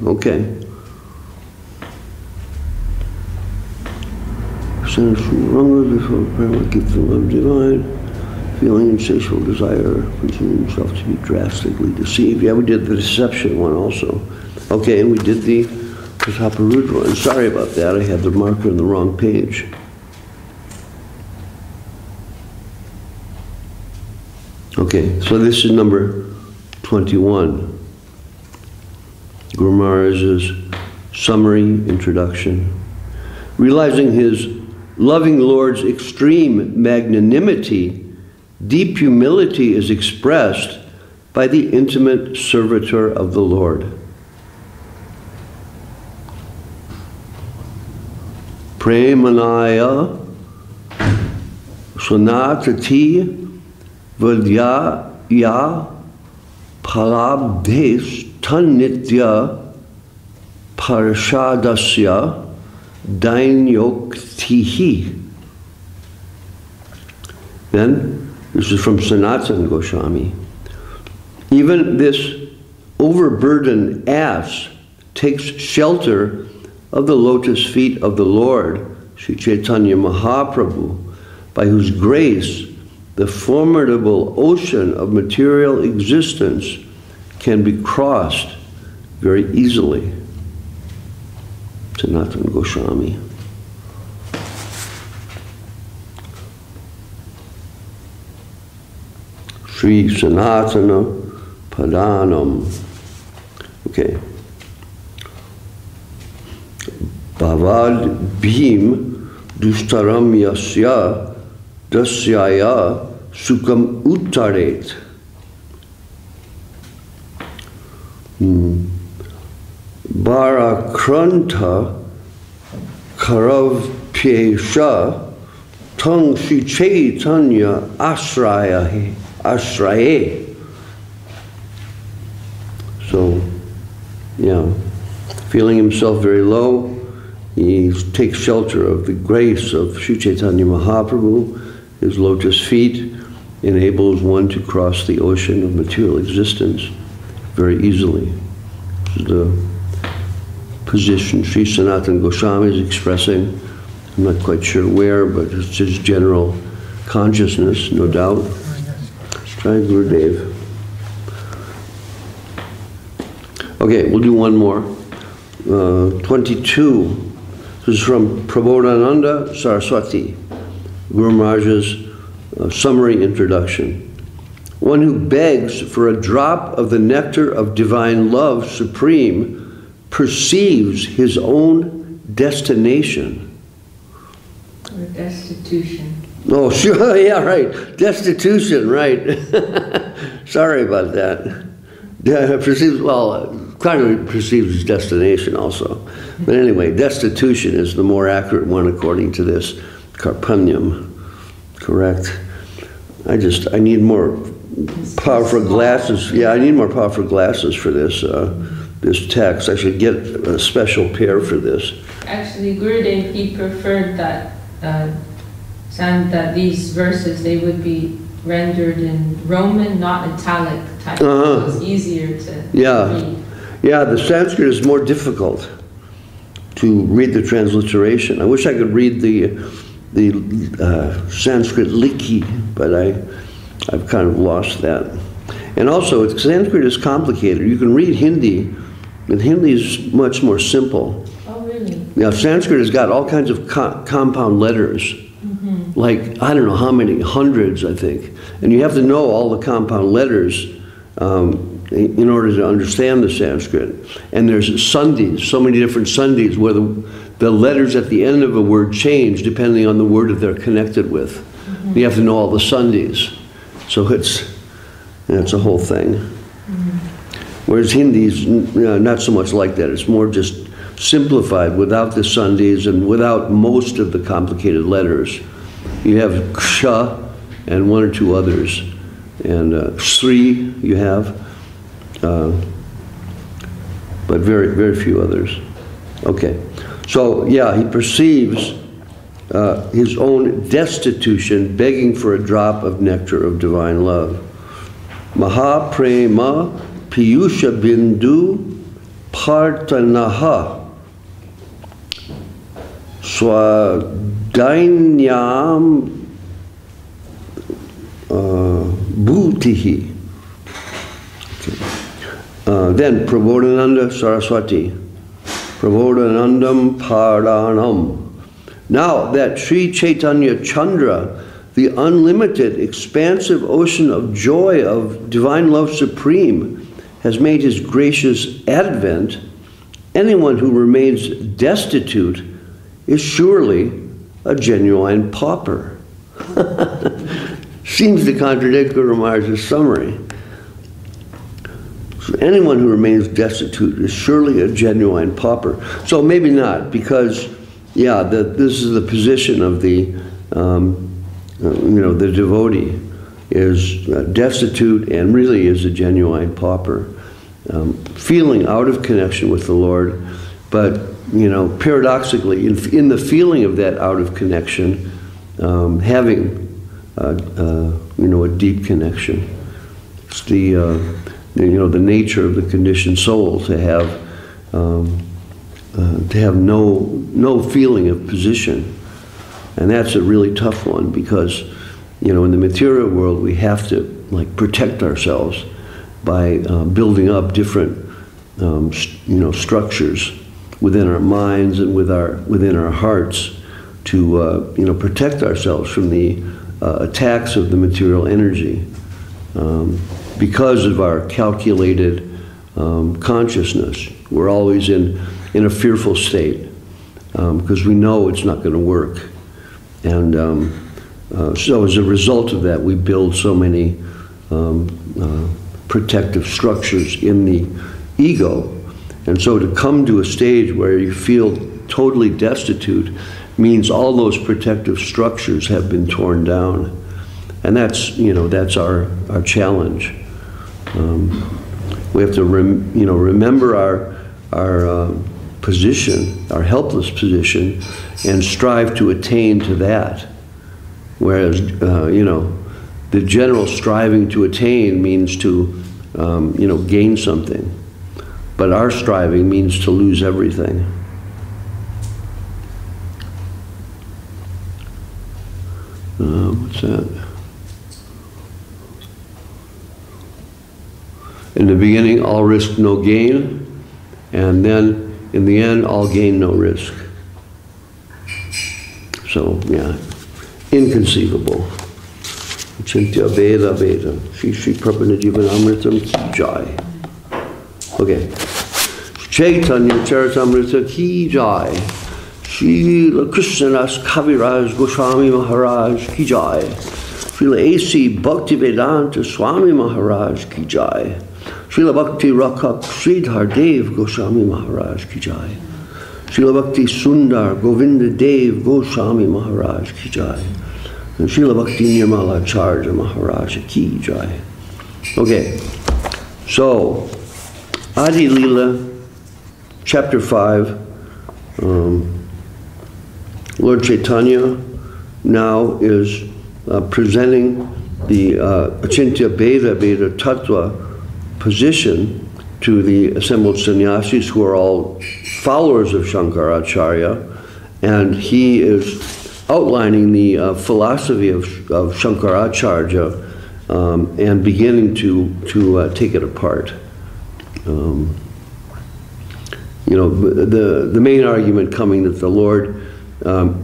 Okay. Sensual before prayer, gift of love divine, feeling insatiable desire, continuing himself to be drastically deceived. Yeah, we did the deception one also. Okay, and we did the Prataparudra one. Sorry about that, I had the marker on the wrong page. Okay, so this is number 21. Guru Maharaj's summary introduction. Realizing his loving Lord's extreme magnanimity, deep humility is expressed by the intimate servitor of the Lord. Premanaya Sonatati Vadya Ya Palabdes Tanitya Parashadasya Dainyoktihi. Then, this is from Sanatana Goswami. Even this overburdened ass takes shelter of the lotus feet of the Lord, Sri Chaitanya Mahaprabhu, by whose grace the formidable ocean of material existence can be crossed very easily. Sanatana Goswami. Sri Sanatana Padanam. Okay. Bhavad Bhim Dustaram Yasya Dasyaya Sukam Uttaret. Bharakranta Karav Pyesha Tang Sri Chaitanya Asraye. So, yeah, feeling himself very low, he takes shelter of the grace of Sri Chaitanya Mahaprabhu. His lotus feet enables one to cross the ocean of material existence very easily. This is the position Sri Sanatana Goswami is expressing. I'm not quite sure where, but it's his general consciousness, no doubt. Let's try Gurudev. Okay, we'll do one more. 22. This is from Prabodhananda Saraswati, Guru Maharaj's summary introduction. One who begs for a drop of the nectar of divine love supreme perceives his own destination. Or destitution. Oh, sure, yeah, right. Destitution, right. Sorry about that. Perceives, well, kind of perceives his destination also. But anyway, destitution is the more accurate one according to this Karpunyam. Correct. I need more powerful glasses. Yeah, I need more powerful glasses for this this text. I should get a special pair for this. Actually, Gurudev, he preferred that these verses, they would be rendered in Roman, not italic type. So it's easier to read. Yeah, the Sanskrit is more difficult to read the transliteration. I wish I could read the Sanskrit likhi, but I've kind of lost that. And also, Sanskrit is complicated. You can read Hindi, and Hindi is much more simple. Oh, really? Now, Sanskrit has got all kinds of compound letters, like, I don't know how many, hundreds, I think. And you have to know all the compound letters in order to understand the Sanskrit. And there's sandhis, so many different sandhis, where the letters at the end of a word change depending on the word that they're connected with. You have to know all the sandhis. So it's a whole thing. Whereas Hindi is not so much like that. It's more just simplified without the sandhis and without most of the complicated letters. You have ksha and one or two others. And sri you have, but very, very few others. Okay. So, yeah, he perceives his own destitution, begging for a drop of nectar of divine love. Mahaprema Piyusha Bindu partanaha swadainyam bhutihi. Then Prabodhananda Saraswati, Prabodhanandam Paranam. Now that Sri Chaitanya Chandra, the unlimited, expansive ocean of joy of divine love supreme, has made his gracious advent, anyone who remains destitute is surely a genuine pauper. Seems to contradict Guru Maharaj's summary. So anyone who remains destitute is surely a genuine pauper. So maybe not, because, yeah, this is the position of the, the devotee is destitute and really is a genuine pauper, feeling out of connection with the Lord, but, paradoxically, in the feeling of that out of connection, having, a deep connection. It's the nature of the conditioned soul to have no feeling of position, and that's a really tough one because, in the material world we have to protect ourselves by building up different structures within our minds and within our hearts to protect ourselves from the attacks of the material energy. Because of our calculated consciousness, we're always in a fearful state because we know it's not going to work. And so as a result of that, we build so many protective structures in the ego. And so to come to a stage where you feel totally destitute means all those protective structures have been torn down. And that's our challenge. We have to remember our position, our helpless position, and strive to attain to that. Whereas the general striving to attain means to gain something, but our striving means to lose everything. What's that? In the beginning, all risk, no gain, and then in the end, all gain, no risk. So, yeah, inconceivable. Chintya Veda Veda. Shri Prabhupada Jivanamritam Ki Jai. Okay. Chaitanya Charitamrita Ki Jai. Srila Krishnadas Kaviraj Goswami Maharaj Ki Jai. Srila A.C. Bhaktivedanta Swami Maharaj Ki Jai. Srila Bhakti Rakha Sridhar Dev Goswami Maharaj Ki Jai. Srila Bhakti Sundar Govinda Dev Goswami Maharaj Ki Jai. And Srila Bhakti Nirmala Charja Maharaj Ki Jai. Okay, so Adi Lila, chapter 5, Lord Chaitanya now is presenting the Achintya Bheda Bheda Tattva position to the assembled sannyasis who are all followers of Shankaracharya, and he is outlining the philosophy of Shankaracharya and beginning to take it apart. The main argument coming that the Lord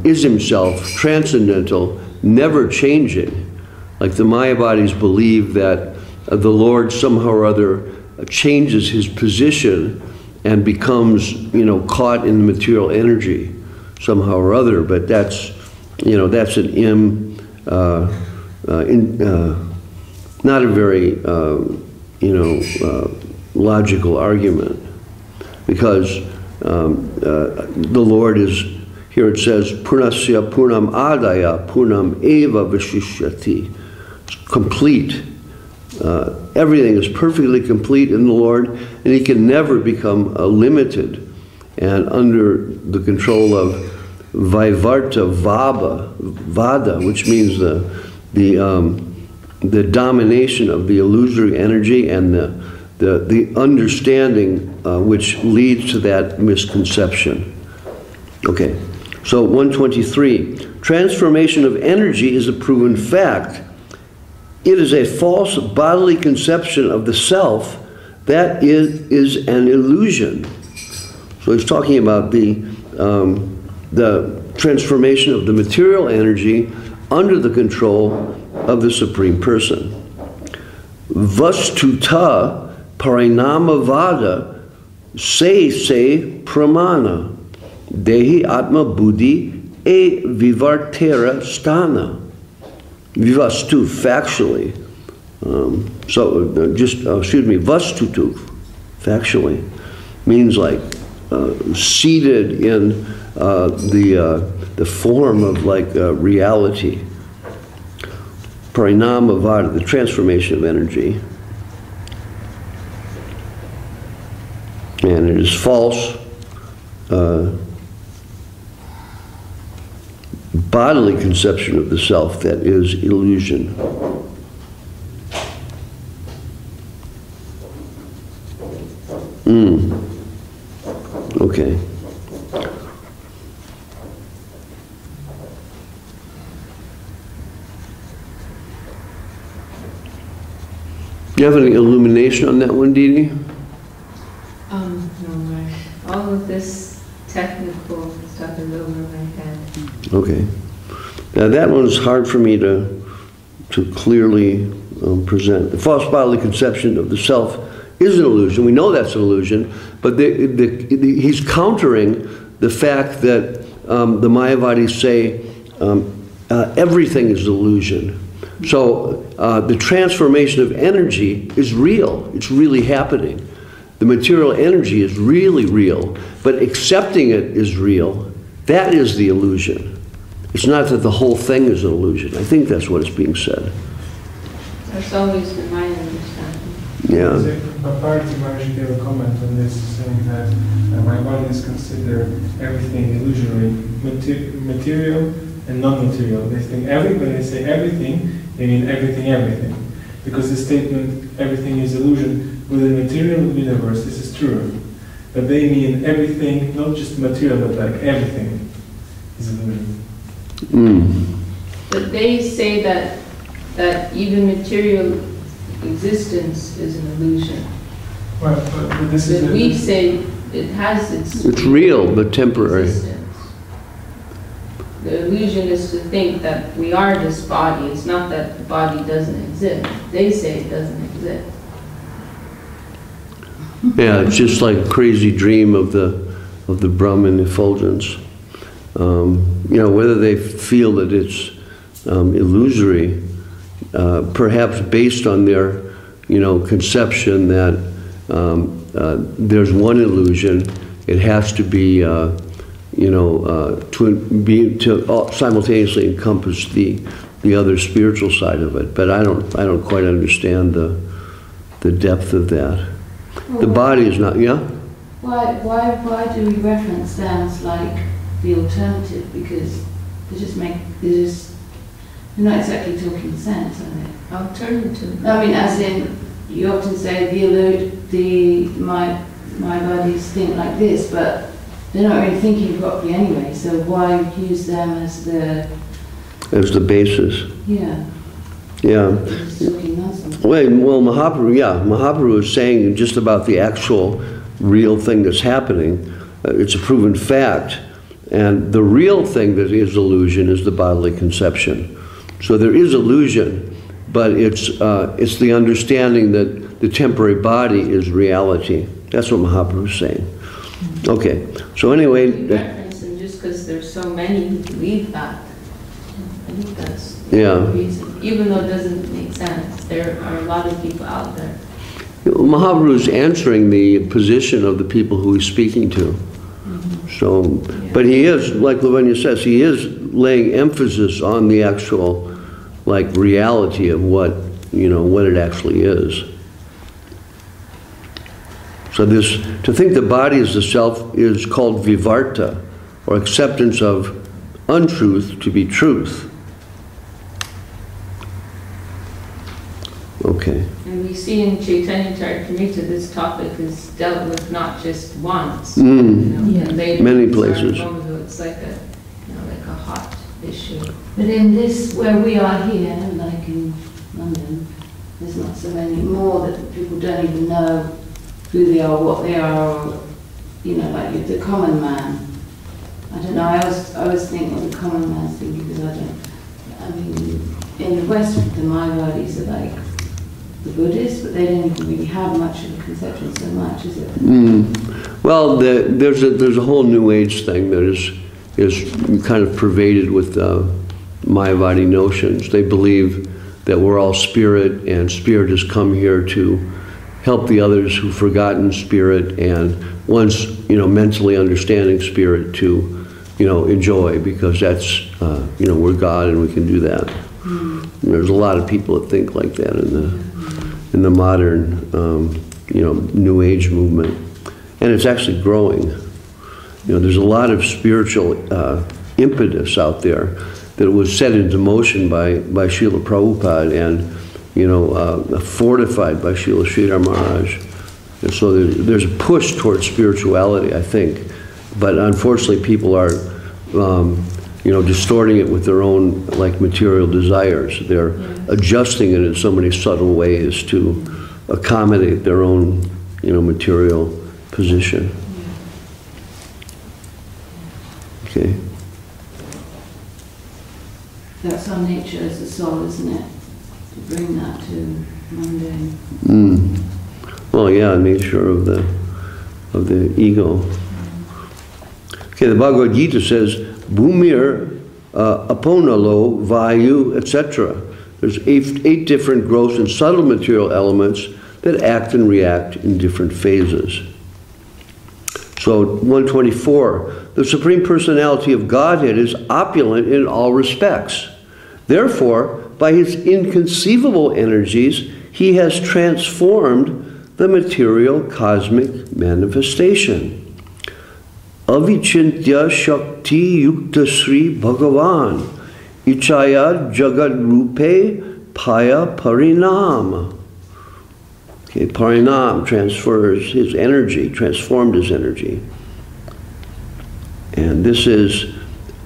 is himself transcendental, never changing. Like the Mayavadis believe that the Lord somehow or other changes his position and becomes, caught in the material energy somehow or other. But that's, that's an not a very, logical argument, because the Lord is, here it says, Purnasya Purnam Adaya Purnam Eva Vishishyati. It's complete. Everything is perfectly complete in the Lord, and he can never become limited and under the control of Vaivarta Vada, which means the domination of the illusory energy and the understanding which leads to that misconception. Okay, so 123. Transformation of energy is a proven fact. It is a false bodily conception of the self that is an illusion. So he's talking about the transformation of the material energy under the control of the Supreme Person. Vastuta parinamavada se pramana dehi atma buddhi e vivartera sthana. Vivastu, factually. Vastutu, factually, means like seated in the form of like reality. Parinamavada, the transformation of energy. And it is false bodily conception of the self that is illusion. Okay. Do you have any illumination on that one, Dee Dee? No, all of this technical stuff is over my head. Okay. Now that one's hard for me to clearly present. The false bodily conception of the self is an illusion. We know that's an illusion, but he's countering the fact that the Mayavadis say everything is illusion. So the transformation of energy is real. It's really happening. The material energy is really real, but accepting it is real. That is the illusion. It's not that the whole thing is an illusion. I think that's what is being said. That's always been my understanding. Yeah. Bhakti Maharaj gave a comment on this, saying that Mayavadis consider everything illusory, material and non-material. They think when they say everything, they mean everything. Because the statement, everything is illusion, with the material universe, this is true. But they mean everything, not just material, but like everything is illusion. But they say that even material existence is an illusion. Well, but this is we say it has it's real, but temporary. Existence. The illusion is to think that we are this body. It's not that the body doesn't exist. They say it doesn't exist. Yeah, it's just like a crazy dream of the Brahman effulgence. Whether they feel that it's illusory, perhaps based on their, conception that there's one illusion, it has to be, to simultaneously encompass the other spiritual side of it. But I don't quite understand the depth of that. Well, the body is not, yeah? Why do we reference them as like the alternative? Because they're not exactly talking sense, are they? Alternative. I mean, as in, you often say my bodies think like this, but they're not really thinking properly anyway, so why use them as the basis? Yeah. Yeah. Well, Mahaprabhu is saying just about the actual real thing that's happening. It's a proven fact. And the real thing that is illusion is the bodily conception. So there is illusion, but it's the understanding that the temporary body is reality. That's what Mahaprabhu is saying. Okay, so anyway... We reference them just because there's so many who believe that. I think that's the reason. Even though it doesn't make sense, there are a lot of people out there. Mahaprabhu is answering the position of the people who he's speaking to. So, but he is, like Lavanya says, he is laying emphasis on the actual, reality of what it actually is. So to think the body is the self is called vivarta, or acceptance of untruth to be truth. Okay. And we see in Chaitanya Charitamrita this topic is dealt with not just once. Many places. It's like a, like a hot issue. But in this, where we are here, like in London, there's not so many more that people don't even know who they are, what they are, or, like the common man. I don't know, I always think what the common man's thinking, because in the West, the Mayavadis are like the Buddhists, but they don't even really have much of a conception so much, is it? Well, there's a whole New Age thing that is kind of pervaded with Mayavadi notions. They believe that we're all spirit, and spirit has come here to help the others who've forgotten spirit, and once mentally understanding spirit to enjoy, because that's we're God and we can do that. And there's a lot of people that think like that in the modern New Age movement, and it's actually growing. There's a lot of spiritual impetus out there that was set into motion by Srila Prabhupada, and fortified by Srila Sridhar Maharaj. And so there's a push towards spirituality, I think, but unfortunately people are distorting it with their own material desires. They're adjusting it in so many subtle ways to accommodate their own material position. Okay. That's our nature as a soul, isn't it? To bring that to mundane. Well, yeah, nature of the ego. Okay, the Bhagavad Gita says, Bhumir, Aponalo, Vayu, etc. There's eight different gross and subtle material elements that act and react in different phases. So 124, the Supreme Personality of Godhead is opulent in all respects. Therefore, by his inconceivable energies, he has transformed the material cosmic manifestation. Avichintya Shakti Yukta Sri Bhagavan Ichaya Jagat Rupe Paya Parinam. Okay, Parinam transfers his energy, transformed his energy. And this is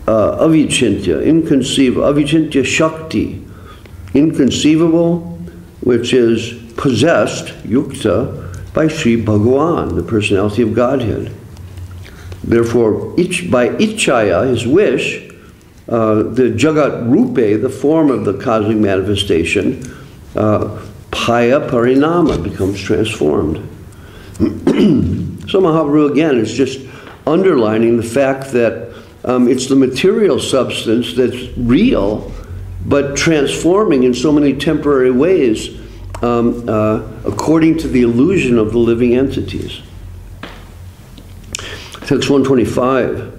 Avichintya, inconceivable, Avichintya Shakti, inconceivable, which is possessed, Yukta, by Sri Bhagavan, the personality of Godhead. Therefore, by Ichaya, his wish, the Jagat Rupe, the form of the cosmic manifestation, Paya Parinama, becomes transformed. So Mahaprabhu, again, is just underlining the fact that it's the material substance that's real, but transforming in so many temporary ways according to the illusion of the living entities. Text 125.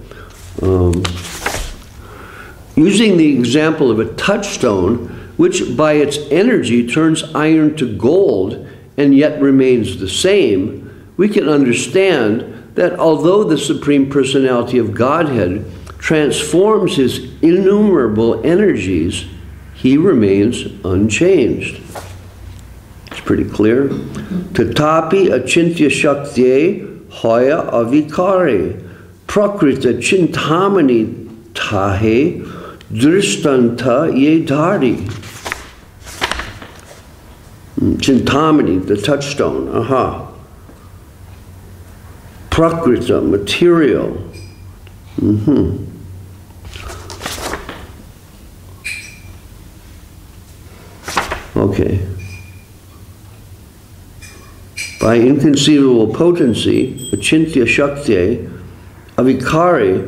Using the example of a touchstone, which by its energy turns iron to gold and yet remains the same, we can understand that although the Supreme Personality of Godhead transforms his innumerable energies, he remains unchanged. It's pretty clear. Tatapi achintya shakti hoya avikare prakrita chintamani tahe drishtanta ye dhari. Chintamani, the touchstone, Prakrita, material. Okay. By inconceivable potency, achintya shakti, avikari,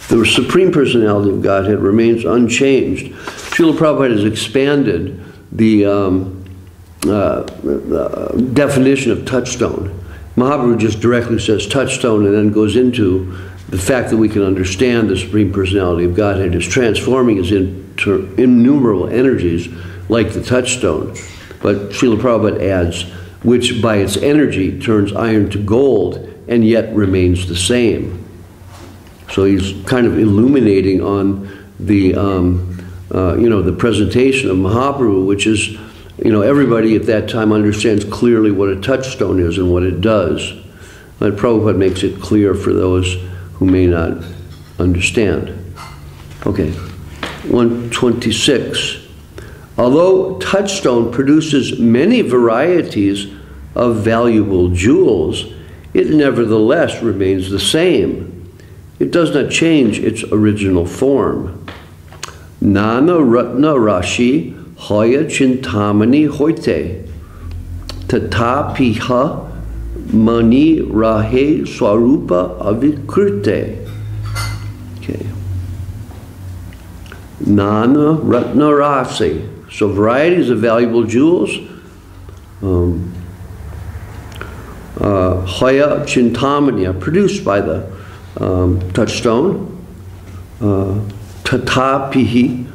the Supreme Personality of Godhead remains unchanged. Srila Prabhupada has expanded the definition of touchstone. Mahaprabhu just directly says touchstone and then goes into the fact that we can understand the Supreme Personality of Godhead is transforming his innumerable energies like the touchstone. But Srila Prabhupada adds, which by its energy turns iron to gold and yet remains the same. So he's kind of illuminating on the the presentation of Mahaprabhu, which is, everybody at that time understands clearly what a touchstone is and what it does. But Prabhupada makes it clear for those who may not understand. Okay, 126. Although touchstone produces many varieties of valuable jewels, it nevertheless remains the same. It does not change its original form. Nana Ratna Rashi Hoya Chintamani Hoite Tatapiha Mani Rahe Swarupa Avikrite. Okay. Nana Ratna Rasi. So varieties of valuable jewels. Hoya Chintamani are produced by the touchstone. Tatapihi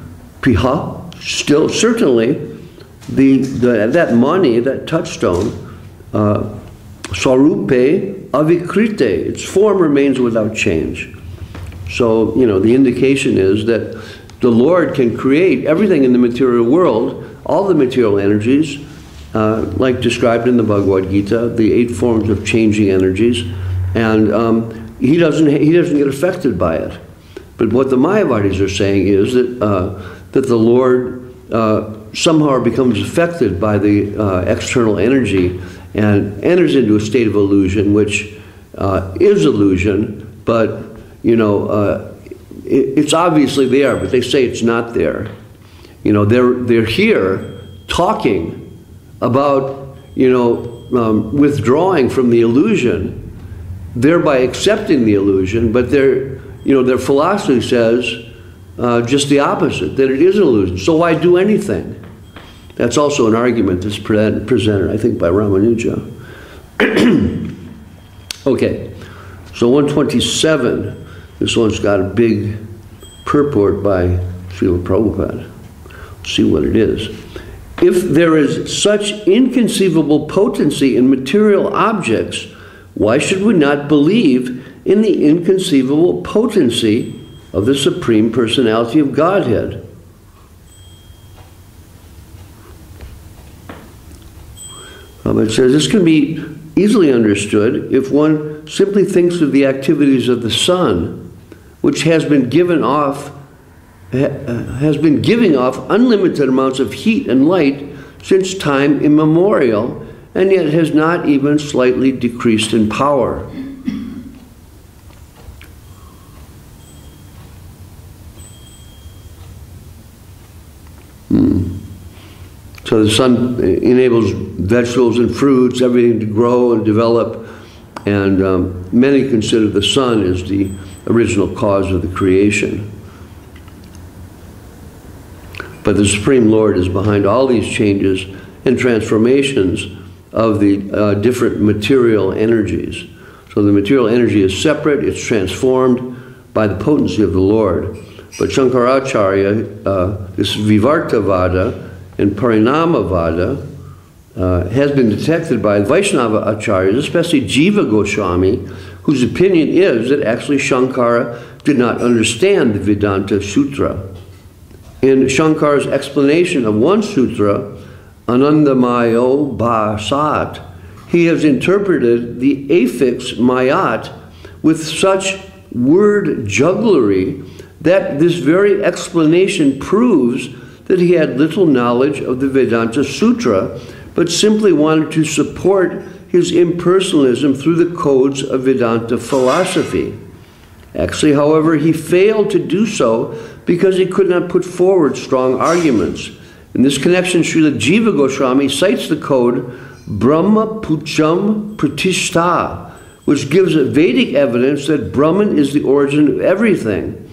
Piha. Still, certainly, that mani, that touchstone, Swarupe Avikrite, its form remains without change. So, the indication is that the Lord can create everything in the material world, all the material energies, like described in the Bhagavad Gita, the 8 forms of changing energies, and he doesn't get affected by it. But what the Mayavadis are saying is that the Lord somehow becomes affected by the external energy and enters into a state of illusion, which is illusion, but it's obviously there, but they say it's not there. They're here talking about withdrawing from the illusion, thereby accepting the illusion, but their philosophy says just the opposite, that it is an illusion. So why do anything? That's also an argument that's presented, I think, by Ramanuja. Okay, so 127, this one's got a big purport by Srila Prabhupada. Let's see what it is. If there is such inconceivable potency in material objects, why should we not believe in the inconceivable potency of the Supreme Personality of Godhead? It says this can be easily understood if one simply thinks of the activities of the sun, which has been giving off unlimited amounts of heat and light since time immemorial, and yet has not even slightly decreased in power. So the sun enables vegetables and fruits, everything to grow and develop, and many consider the sun as the original cause of the creation. But the Supreme Lord is behind all these changes and transformations of the different material energies. So the material energy is separate, it's transformed by the potency of the Lord. But Shankaracharya, this Vivartavada and Parinamavada has been detected by Vaishnava acharyas, especially Jiva Goswami, whose opinion is that actually Shankara did not understand the Vedanta Sutra. In Shankara's explanation of one sutra, Anandamayo Bhasat, he has interpreted the affix mayat with such word jugglery that this very explanation proves that he had little knowledge of the Vedanta Sutra, but simply wanted to support his impersonalism through the codes of Vedanta philosophy. Actually, however, he failed to do so because he could not put forward strong arguments. In this connection, Srila Jiva Goswami cites the code Brahma Pucham Pratishta, which gives a Vedic evidence that Brahman is the origin of everything.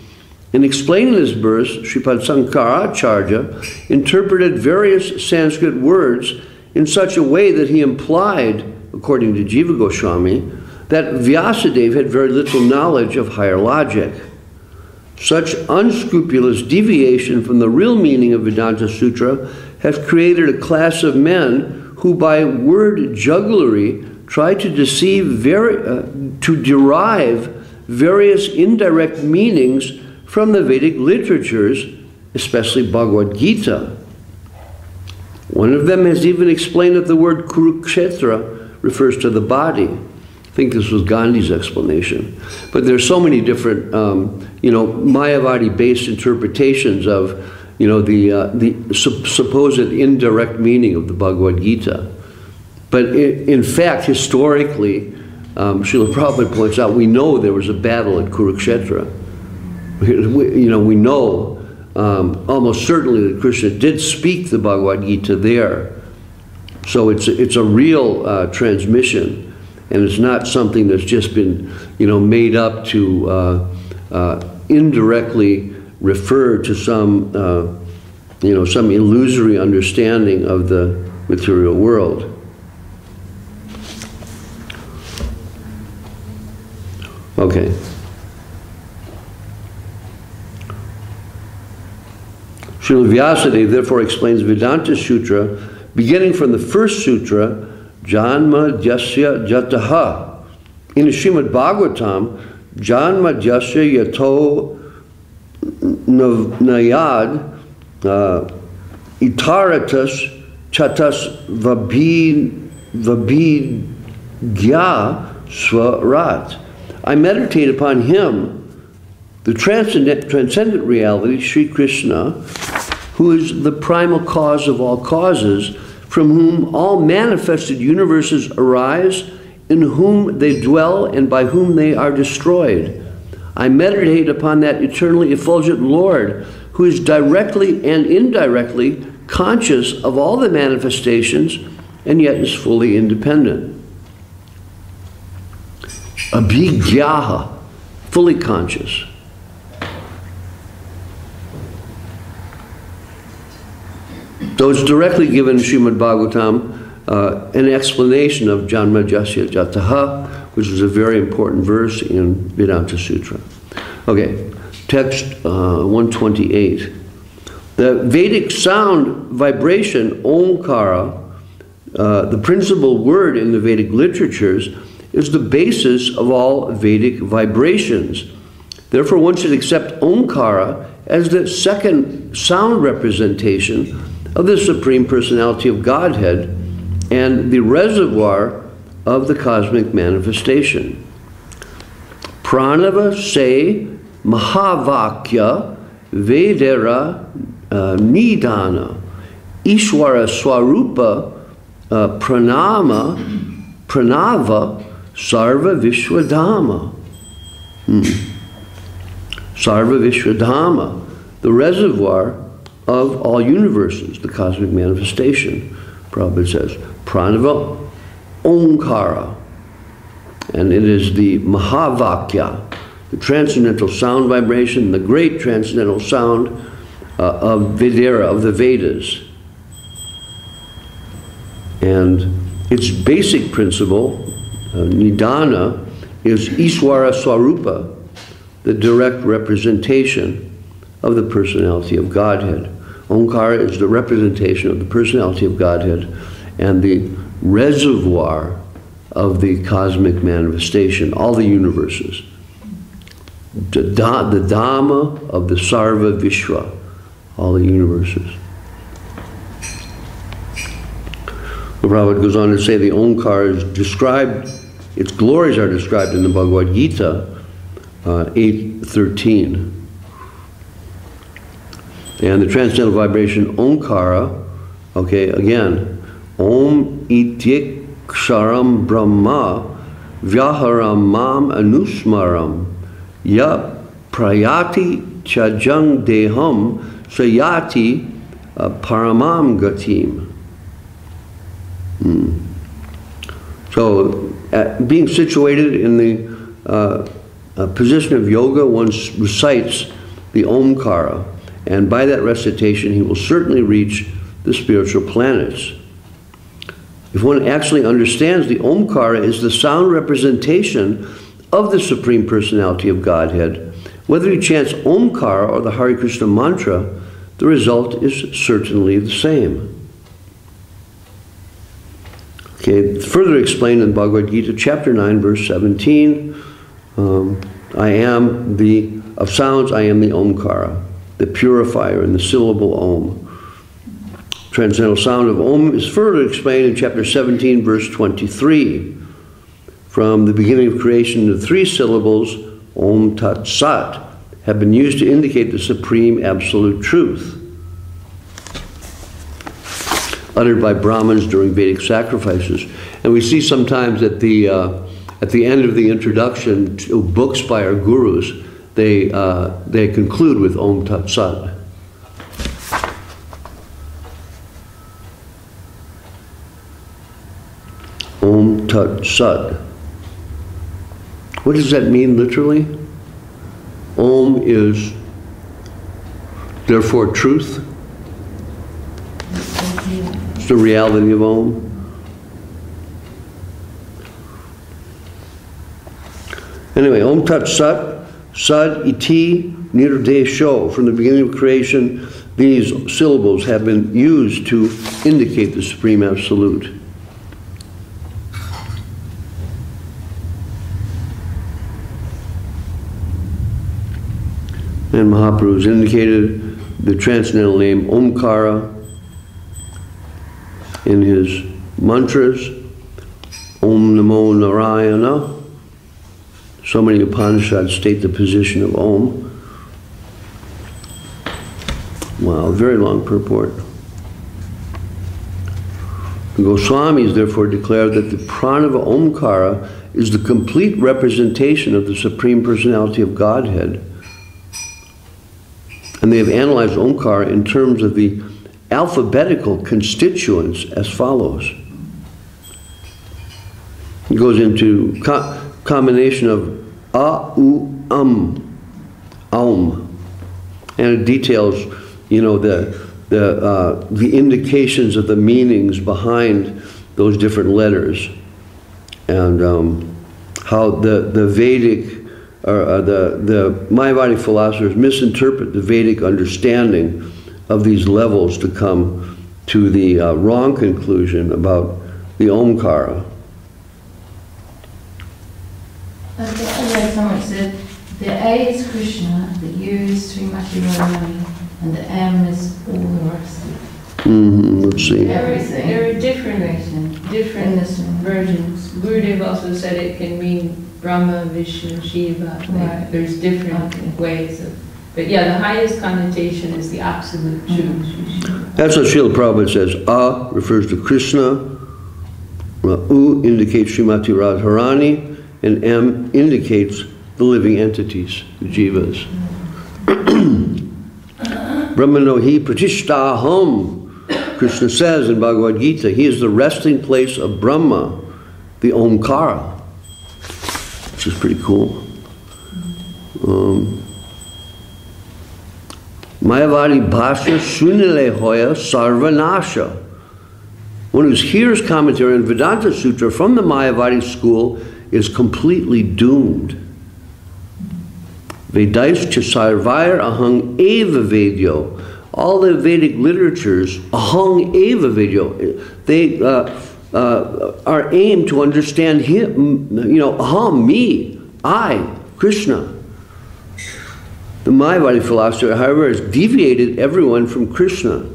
In explaining this verse, Sripad Sankaracharya interpreted various Sanskrit words in such a way that he implied, according to Jiva Goswami, that Vyasadeva had very little knowledge of higher logic. Such unscrupulous deviation from the real meaning of Vedanta Sutra has created a class of men who, by word jugglery, try to derive various indirect meanings from the Vedic literatures especially Bhagavad Gita. One of them has even explained that the word Kurukshetra refers to the body. I think this was Gandhi's explanation. But there's so many different, you know, Mayavadi-based interpretations of, you know, the supposed indirect meaning of the Bhagavad Gita. But in fact, historically, Srila Prabhupada points out, we know there was a battle at Kurukshetra. You know, we know almost certainly that Krishna did speak the Bhagavad Gita there. So it's a real transmission, and it's not something that's just been, you know, made up to indirectly refer to some, you know, some illusory understanding of the material world. Okay. Srila Vyasadeva therefore explains Vedanta Sutra, beginning from the first sutra, Janma Jasya Jataha. In the Srimad Bhagavatam, Janma Jasya Yato Nayad Itaratas Chatas Vabhigya Swarat. I meditate upon him, the transcendent reality, Sri Krishna, who is the primal cause of all causes, from whom all manifested universes arise, in whom they dwell and by whom they are destroyed. I meditate upon that eternally effulgent Lord, who is directly and indirectly conscious of all the manifestations and yet is fully independent. Abhigyaha, fully conscious. So it's directly given in Srimad Bhagavatam an explanation of Janma Jasya Jataha, which is a very important verse in Vedanta Sutra. Okay, text 128. The Vedic sound vibration, Omkara, the principal word in the Vedic literatures, is the basis of all Vedic vibrations. Therefore, one should accept Omkara as the second sound representation of the Supreme Personality of Godhead and the reservoir of the cosmic manifestation. Pranava se Mahavakya Vedera Nidana Ishwara Swarupa Pranava Sarva Vishwadhamma. Sarva Vishwadhamma, the reservoir of all universes, the cosmic manifestation. Prabhupada says, Pranava Omkara. And it is the Mahavakya, the transcendental sound vibration, the great transcendental sound of Vedera, of the Vedas. And its basic principle, Nidana, is Ishwara Swarupa, the direct representation of the personality of Godhead. Omkara is the representation of the personality of Godhead and the reservoir of the cosmic manifestation, all the universes. The Dhamma of the Sarva Vishwa, all the universes. The Prabhupada goes on to say the Omkara is described, its glories are described in the Bhagavad Gita 8:13. And the transcendental vibration Omkara, okay, again, Om Ityik Ksharam Brahma Vyaharam Mam Anusmaram Ya Prayati Chajang Deham Sayati Paramam Gatim. So, being situated in the position of yoga, one recites the Omkara, and by that recitation he will certainly reach the spiritual planets. If one actually understands the Omkara is the sound representation of the Supreme Personality of Godhead, whether he chants Omkara or the Hare Krishna mantra, the result is certainly the same. Okay, further explained in Bhagavad Gita, chapter 9, verse 17, I am of sounds, I am the Omkara. the purifier, and the syllable Om. Transcendental sound of Om is further explained in chapter 17, verse 23. From the beginning of creation, the three syllables Om Tat Sat have been used to indicate the supreme absolute truth, uttered by Brahmins during Vedic sacrifices. And we see sometimes at the end of the introduction to books by our gurus, they conclude with Om Tat Sat. Om Tat Sat. What does that mean literally? Om is therefore truth. It's the reality of Om. Anyway, Om Tat Sat, Sad Iti Nirdesho. From the beginning of creation, these syllables have been used to indicate the Supreme Absolute. And Mahaprabhu has indicated the transcendental name Omkara in his mantras. Om Namo Narayana. So many Upanishads state the position of Om. Wow, very long purport. The Goswamis therefore declare that the Pranava Omkara is the complete representation of the Supreme Personality of Godhead. And they have analyzed Omkara in terms of the alphabetical constituents as follows. It goes into combination of A, U, Aum, and it details, you know, the indications of the meanings behind those different letters, and how the Vedic the Mayavadi philosophers misinterpret the Vedic understanding of these levels to come to the wrong conclusion about the Omkara. I read someone said the A is Krishna, the U is Srimati Radharani, and the M is all the rest. Let's see. There are different versions. Gurudev also said it can mean Brahma, Vishnu, Shiva. Right. There's different ways of. But yeah, the highest connotation is the absolute truth. That's what Srila Prabhupada says. A refers to Krishna, U indicates Srimati Radharani, and M indicates the living entities, the jivas. Brahmano hi pratishtaham, Krishna says in Bhagavad Gita, he is the resting place of Brahma, the Omkara, which is pretty cool. Mayavadi Bhasha Sunile Hoya Sarvanasha. One who hears commentary on Vedanta Sutra from the Mayavadi school is completely doomed. Vedais Chasarvair Ahang Eva Vedyo. All the Vedic literatures, Ahang Eva Vedyo, they are aimed to understand him, you know, Aham, me, I, Krishna. The Mayavadi philosophy, however, has deviated everyone from Krishna.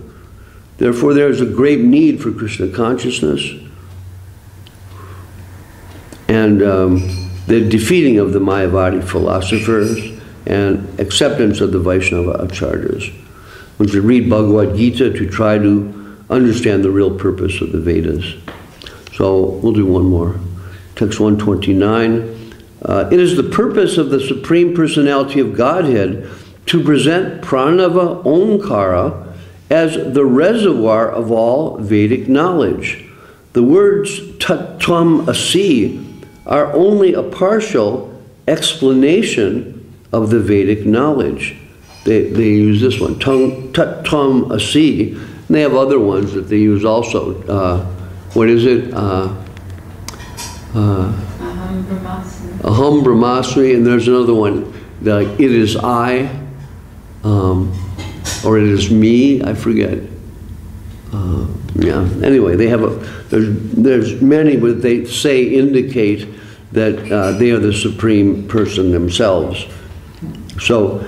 Therefore, there is a great need for Krishna consciousness and the defeating of the Mayavadi philosophers and acceptance of the Vaishnava acharyas. We should read Bhagavad Gita to try to understand the real purpose of the Vedas. So we'll do one more. Text 129. It is the purpose of the Supreme Personality of Godhead to present Pranava Omkara as the reservoir of all Vedic knowledge. The words Tattvam Asi are only a partial explanation of the Vedic knowledge. They use this one, Tattvam Asi, and they have other ones that they use also. What is it? Aham Brahmasri, and there's another one, like it is I, or it is me, I forget. Yeah, anyway, they have there's many, but they say indicate that they are the Supreme Person themselves. So,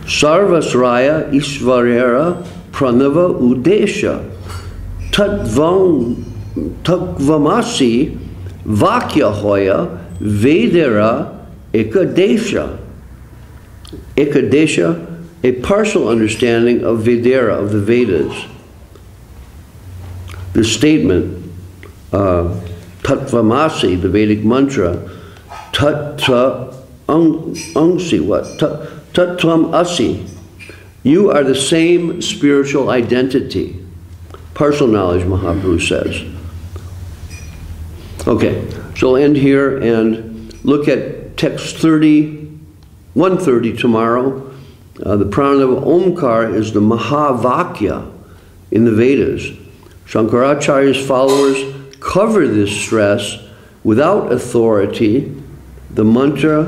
Sarvasraya Ishvarera Pranava Udesha Tatvamasi Vakya Hoya Vedera Ekadesha. Ekadesha, a partial understanding of Vedera, of the Vedas. The statement, Tatvamasi, the Vedic mantra, Tattva Angsi, what? Tattvam Asi. You are the same spiritual identity. Partial knowledge, Mahaprabhu says. Okay, so I'll end here and look at text 130 tomorrow. The pranava Omkar is the Mahavakya in the Vedas. Shankaracharya's followers cover this stress without authority. The mantra,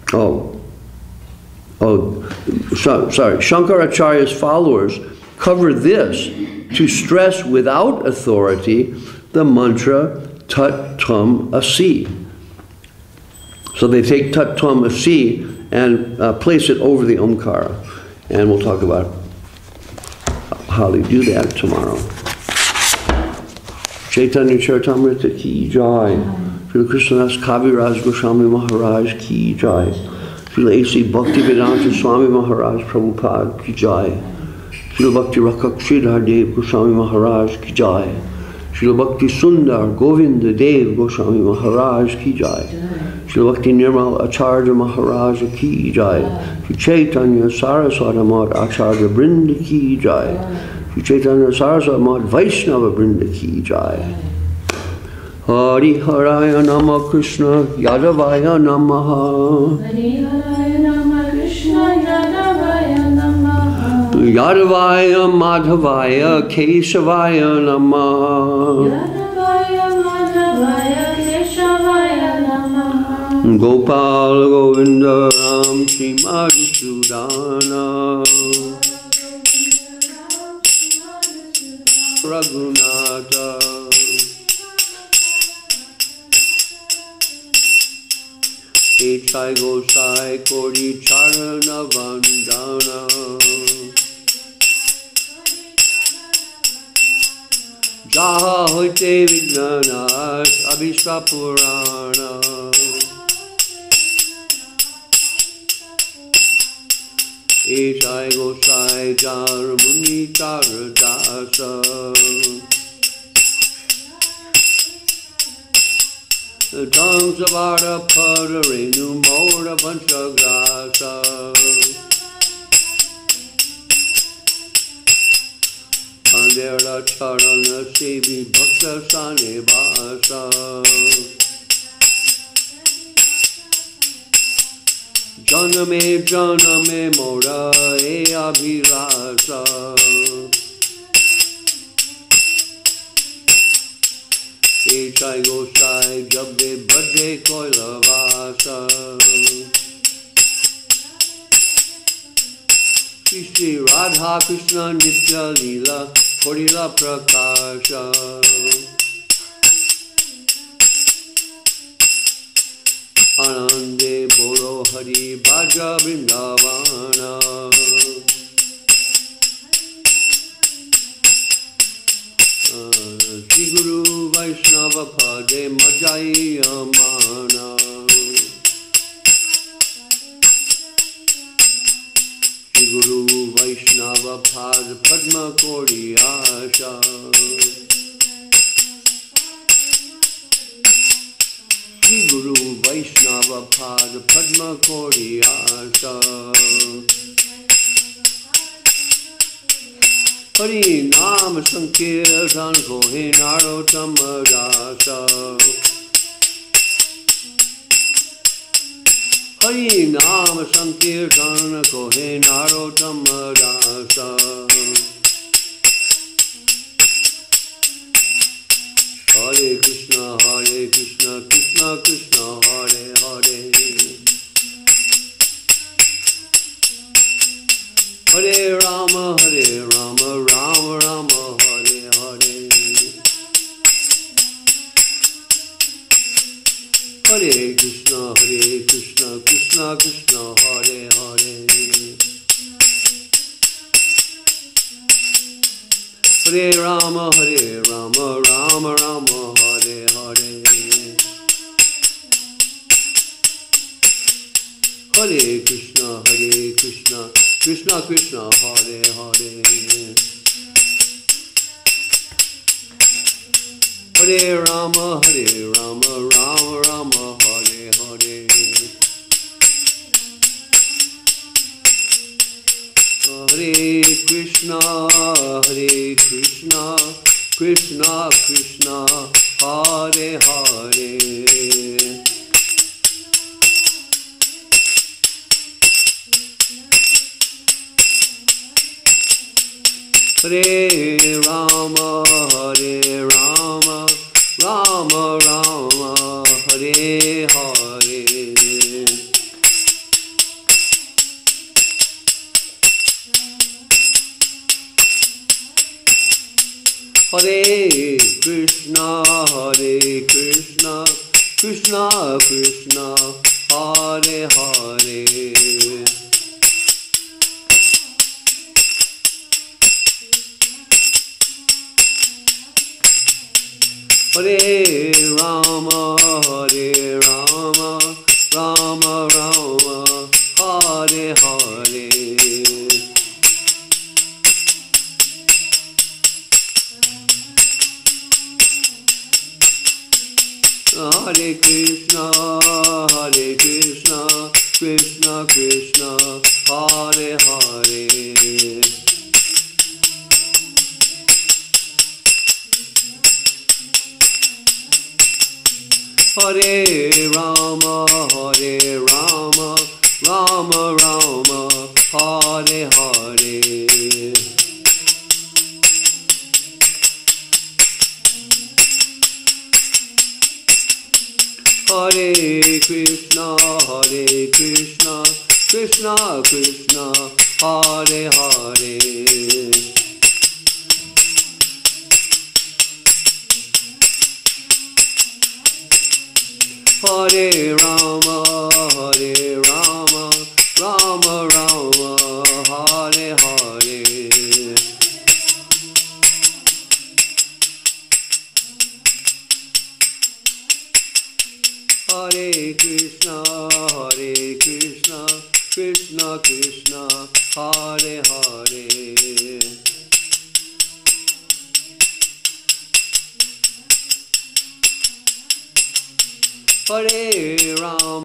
Shankaracharya's followers cover this to stress without authority the mantra Tat Tvam Asi. So they take Tat Tvam Asi and place it over the Omkara. And we'll talk about how they do that tomorrow. Chaitanya Charitamrita ki jai. Srila Krishnadas Kaviraj Goswami Maharaj ki jai. Srila A.C. Bhakti Vedanta Swami Maharaj Prabhupada ki jai. Srila Bhakti Rakak Sridhar Dev Goswami Maharaj ki jai. Srila Bhakti Sundar Govinda Dev Goswami Maharaj ki jai. Srila Bhakti Nirmal Acharya Maharaj ki jai. Sri Chaitanya Saraswata Mat Acharya Brinda ki jai. Sri Chaitanya Saraswata Mat Vaishnava Brinda ki jai. Hari Haraya Nama Krishna Yadavaya Namaha. Hari Haraya Nama Krishna Yadavaya Namaha. Yadavaya Madhavaya Keshavaya Namaha. Yadavaya Madhavaya Keshavaya Namaha. Gopal Govinda Ram Srimad Sudana Raghunatha Echai Gosai Kori Charana Vandana Jaha Hoite Vignanas Abhishta Purana Echai Gosai Jar Muni Charadasa Dhansavara Padarenu Mora Panchagrasa Pandera Charana Sevi Bhakta Sane Basa Janame Mora E Abhirasa Echai Gosai Jabde Bhadre Koilavasa Shri Radha Krishna Nitya Leela Korila Prakasha Anande Bolo Hari Bhaja Vrindavana Shri Guru Vaishnava Pade Majai Amana Shri Guru Vaishnava Pade Padma Kori Asha Shri Guru Vaishnava Pade Padma Kori Asha Hari Nam Sankirtan Kohe Narottama Dasa Hari Nam Sankirtan Kohe Narottama Dasa Hare Krishna Krishna Krishna Hare Hare Hare Rama Rama Rama Hare Hare Hare Krishna, Krishna Krishna, Hare Hare. Hare Rama, Rama Rama, Hare Hare. Hare Krishna, Krishna Krishna, Hare Hare. Hare Rama, Rama Rama, Hare Hare. Hare Krishna, Krishna Krishna, Hare Hare. Hare Rama, Rama Rama, Hare Hare. Hare Krishna, Krishna Krishna, Hare Hare. Hare Rama, Rama Rama, Hare Hare. Hare Krishna, Krishna Krishna, Hare Hare. Hare Rama, Rama Rama, Hare Hare. Hare Krishna, Krishna Krishna, Hare Hare. Hare Rama, Rama Rama, Hare Hare. Hare Krishna, Krishna Krishna, Hare Hare. Hare Rama.